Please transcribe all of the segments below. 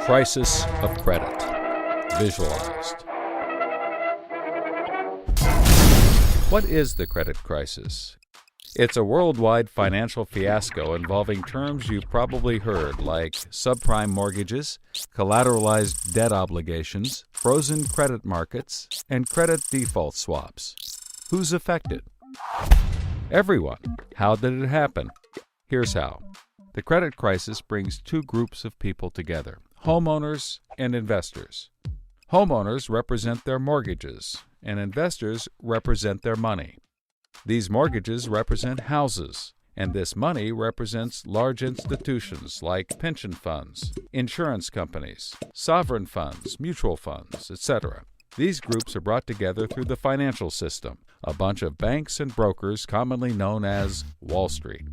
Crisis of credit. Visualized. What is the credit crisis? It's a worldwide financial fiasco involving terms you've probably heard like subprime mortgages, collateralized debt obligations, frozen credit markets, and credit default swaps. Who's affected? Everyone. How did it happen? Here's how. The credit crisis brings two groups of people together, homeowners and investors. Homeowners represent their mortgages, and investors represent their money. These mortgages represent houses, and this money represents large institutions like pension funds, insurance companies, sovereign funds, mutual funds, etc. These groups are brought together through the financial system, a bunch of banks and brokers commonly known as Wall Street.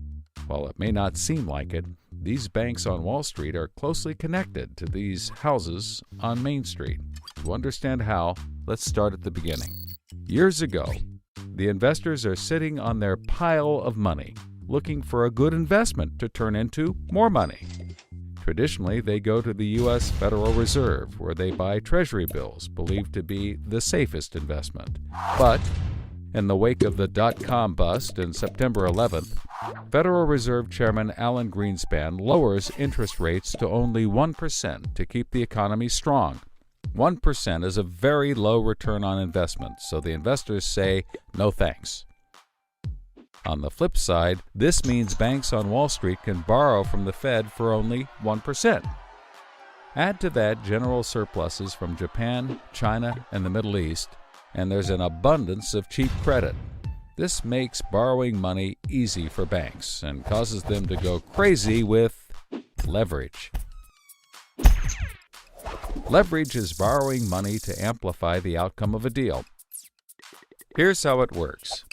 While it may not seem like it, these banks on Wall Street are closely connected to these houses on Main Street. To understand how, let's start at the beginning. Years ago, the investors are sitting on their pile of money, looking for a good investment to turn into more money. Traditionally, they go to the U.S. Federal Reserve, where they buy treasury bills, believed to be the safest investment. But in the wake of the dot-com bust in September 11th, Federal Reserve Chairman Alan Greenspan lowers interest rates to only 1% to keep the economy strong. 1% is a very low return on investment, so the investors say, no thanks. On the flip side, this means banks on Wall Street can borrow from the Fed for only 1%. Add to that general surpluses from Japan, China, and the Middle East, and there's an abundance of cheap credit. This makes borrowing money easy for banks and causes them to go crazy with leverage. Leverage is borrowing money to amplify the outcome of a deal. Here's how it works.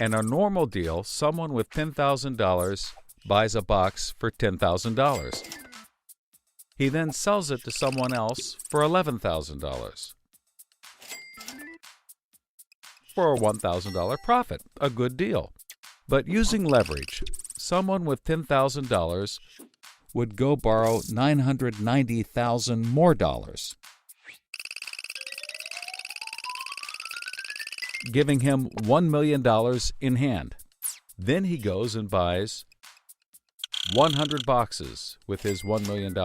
In a normal deal, someone with $10,000 buys a box for $10,000. He then sells it to someone else for $11,000. For a $1,000 profit, a good deal. But using leverage, someone with $10,000 would go borrow $990,000 more dollars, giving him $1 million in hand. Then he goes and buys 100 boxes with his $1 million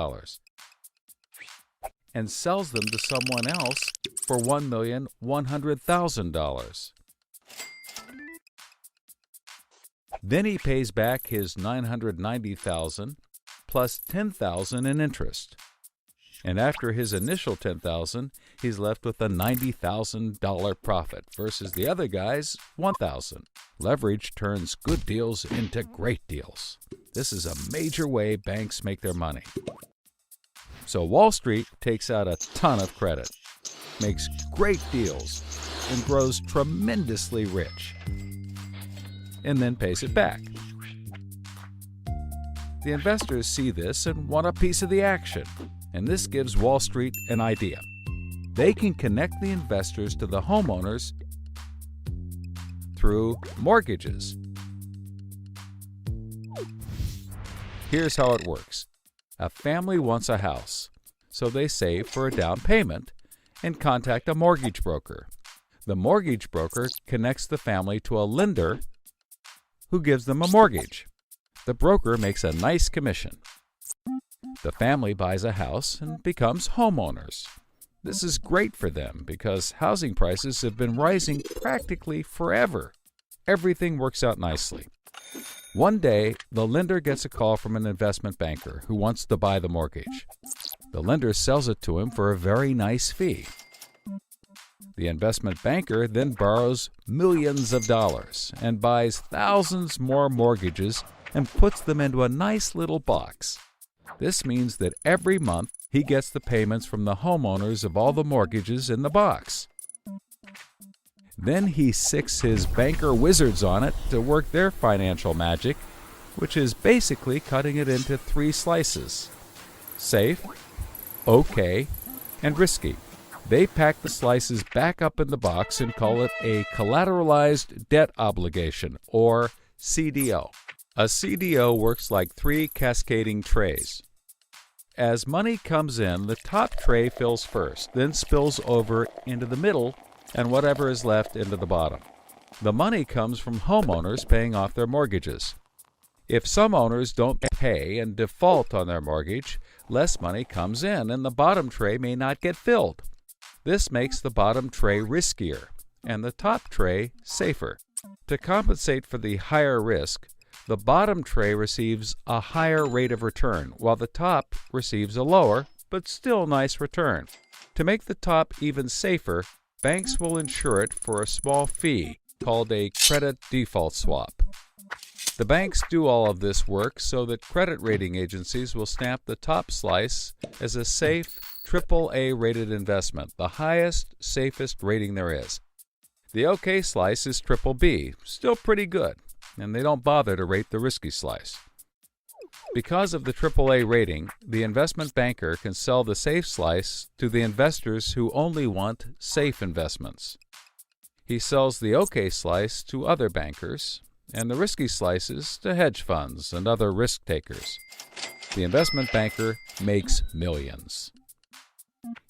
and sells them to someone else for $1,100,000. Then he pays back his $990,000 plus $10,000 in interest. And after his initial $10,000, he's left with a $90,000 profit versus the other guy's $1,000. Leverage turns good deals into great deals. This is a major way banks make their money. So Wall Street takes out a ton of credit, makes great deals, and grows tremendously rich, and then pays it back. The investors see this and want a piece of the action, and this gives Wall Street an idea. They can connect the investors to the homeowners through mortgages. Here's how it works. A family wants a house, so they save for a down payment and contact a mortgage broker. The mortgage broker connects the family to a lender who gives them a mortgage. The broker makes a nice commission. The family buys a house and becomes homeowners. This is great for them because housing prices have been rising practically forever. Everything works out nicely. One day, the lender gets a call from an investment banker who wants to buy the mortgage. The lender sells it to him for a very nice fee. The investment banker then borrows millions of dollars and buys thousands more mortgages and puts them into a nice little box. This means that every month he gets the payments from the homeowners of all the mortgages in the box. Then he sicks his banker wizards on it to work their financial magic, which is basically cutting it into 3 slices: safe, okay, and risky. They pack the slices back up in the box and call it a collateralized debt obligation, or CDO. A CDO works like 3 cascading trays. as money comes in, the top tray fills first, then spills over into the middle, and whatever is left into the bottom. The money comes from homeowners paying off their mortgages. If some owners don't pay and default on their mortgage, less money comes in and the bottom tray may not get filled. This makes the bottom tray riskier and the top tray safer. To compensate for the higher risk, the bottom tray receives a higher rate of return, while the top receives a lower, but still nice return. To make the top even safer, banks will insure it for a small fee called a credit default swap. The banks do all of this work so that credit rating agencies will stamp the top slice as a safe, AAA rated investment, the highest, safest rating there is. The OK slice is BBB, still pretty good, and they don't bother to rate the risky slice. Because of the AAA rating, the investment banker can sell the safe slice to the investors who only want safe investments. He sells the OK slice to other bankers, and the risky slices to hedge funds and other risk takers. The investment banker makes millions.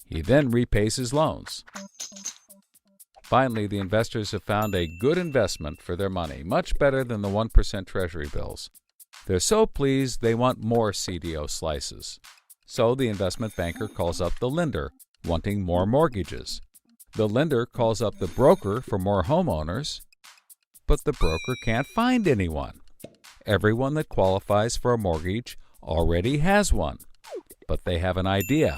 He then repays his loans. Finally, the investors have found a good investment for their money, much better than the 1% Treasury bills. They're so pleased they want more CDO slices. So the investment banker calls up the lender, wanting more mortgages. The lender calls up the broker for more homeowners, but the broker can't find anyone. Everyone that qualifies for a mortgage already has one, but they have an idea.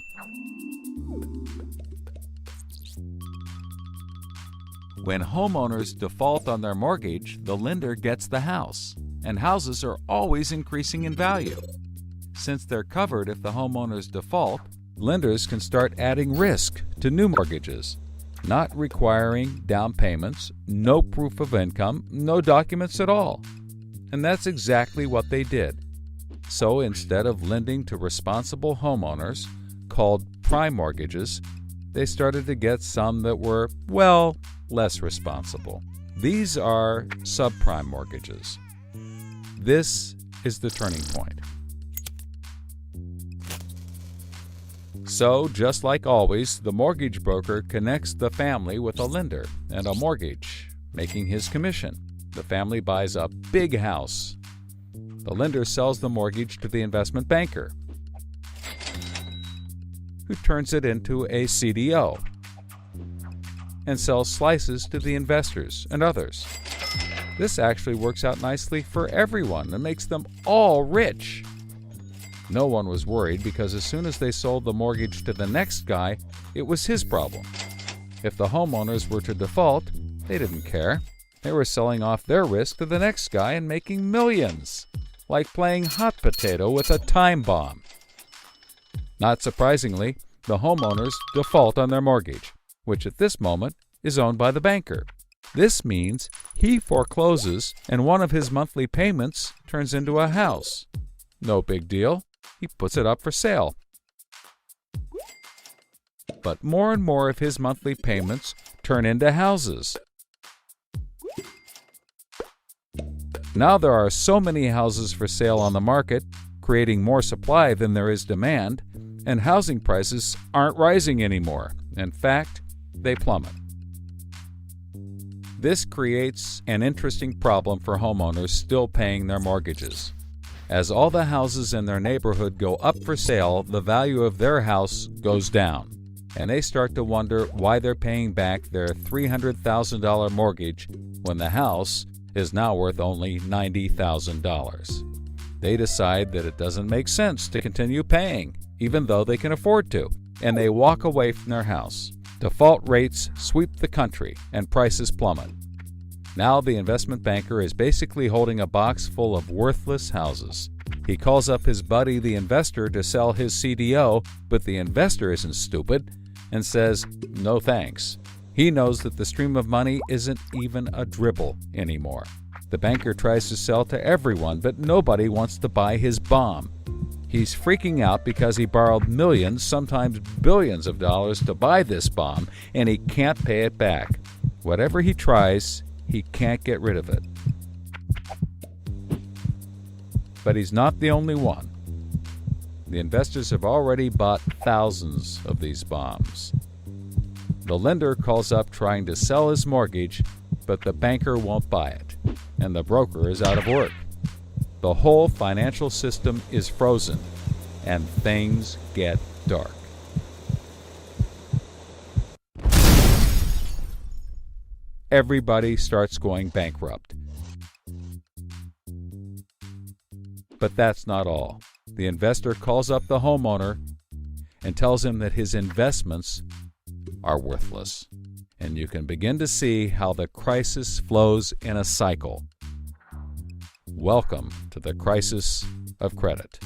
When homeowners default on their mortgage, the lender gets the house, and houses are always increasing in value. Since they're covered if the homeowners default, lenders can start adding risk to new mortgages, not requiring down payments, no proof of income, no documents at all. And that's exactly what they did. So instead of lending to responsible homeowners, called prime mortgages, they started to get some that were, well, less responsible. These are subprime mortgages. This is the turning point. So, just like always, the mortgage broker connects the family with a lender and a mortgage, making his commission. The family buys a big house. The lender sells the mortgage to the investment banker, who turns it into a CDO and sells slices to the investors and others. This actually works out nicely for everyone and makes them all rich. No one was worried because as soon as they sold the mortgage to the next guy, it was his problem. If the homeowners were to default, they didn't care. They were selling off their risk to the next guy and making millions, like playing hot potato with a time bomb. Not surprisingly, the homeowners default on their mortgage, which at this moment is owned by the banker. This means he forecloses and one of his monthly payments turns into a house. No big deal. He puts it up for sale. But more and more of his monthly payments turn into houses. Now there are so many houses for sale on the market, creating more supply than there is demand, and housing prices aren't rising anymore. In fact, they plummet. This creates an interesting problem for homeowners still paying their mortgages. As all the houses in their neighborhood go up for sale, the value of their house goes down, and they start to wonder why they're paying back their $300,000 mortgage when the house is now worth only $90,000. They decide that it doesn't make sense to continue paying, even though they can afford to, and they walk away from their house. Default rates sweep the country, and prices plummet. Now the investment banker is basically holding a box full of worthless houses. He calls up his buddy, the investor, to sell his CDO, but the investor isn't stupid and says, no thanks. He knows that the stream of money isn't even a dribble anymore. The banker tries to sell to everyone, but nobody wants to buy his bomb. He's freaking out because he borrowed millions, sometimes billions of dollars to buy this bomb, and he can't pay it back. Whatever he tries, he can't get rid of it. But he's not the only one. The investors have already bought thousands of these bombs. The lender calls up trying to sell his mortgage, but the banker won't buy it, and the broker is out of work. The whole financial system is frozen, and things get dark. Everybody starts going bankrupt. But that's not all. The investor calls up the homeowner and tells him that his investments are worthless. And you can begin to see how the crisis flows in a cycle. Welcome to the crisis of credit.